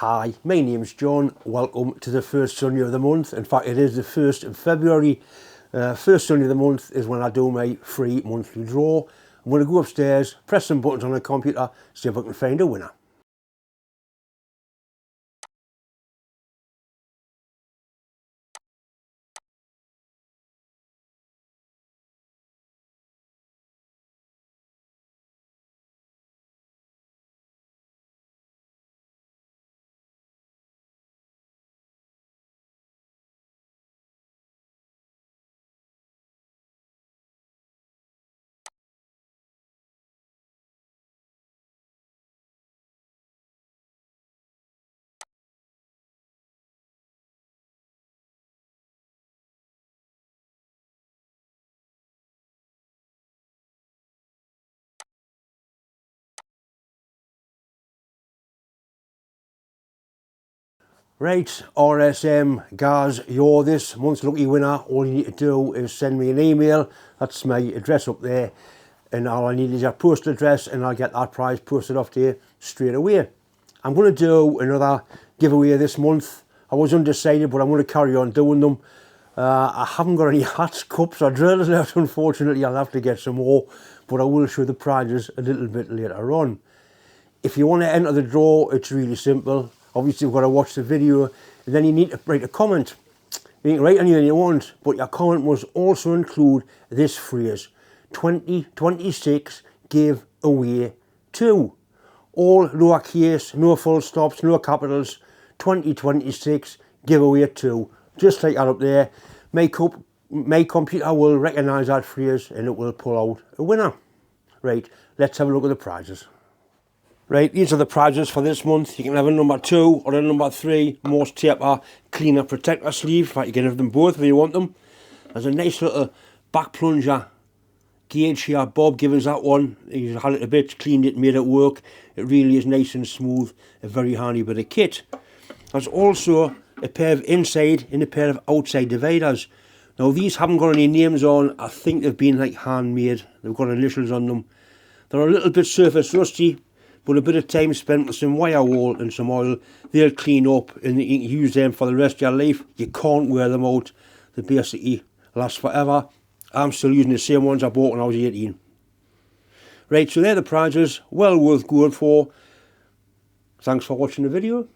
Hi, my name's John. Welcome to the first Sunday of the month. In fact, it is the 1st of February. First Sunday of the month is when I do my free monthly draw. I'm going to go upstairs, press some buttons on the computer, see if I can find a winner. Right, RSM, guys, you're this month's lucky winner. All you need to do is send me an email. That's my address up there. And all I need is your postal address and I'll get that prize posted off to you straight away. I'm going to do another giveaway this month. I was undecided, but I'm going to carry on doing them. I haven't got any hats, cups or drills left, unfortunately. I'll have to get some more, but I will show the prizes a little bit later on. If you want to enter the draw, it's really simple. Obviously, you've got to watch the video, and then you need to write a comment. You can write anything you want, but your comment must also include this phrase: 2026 give away to. All lowercase, no full stops, no capitals. 2026 give away to. Just like that up there. My computer will recognise that phrase and it will pull out a winner. Right, let's have a look at the prizes. Right, these are the prizes for this month. You can have a number 2 or a number 3 most taper cleaner protector sleeve. In fact, you can have them both if you want them. There's a nice little back plunger gauge here. Bob gave us that one. He's had it a bit, cleaned it, made it work. It really is nice and smooth. A very handy bit of kit. There's also a pair of inside and a pair of outside dividers. Now these haven't got any names on. I think they've been like handmade. They've got initials on them. They're a little bit surface rusty, but a bit of time spent with some wire wool and some oil, they'll clean up and you can use them for the rest of your life. You can't wear them out. They basically last forever. I'm still using the same ones I bought when I was 18. Right, so they're the prizes. Well worth going for. Thanks for watching the video.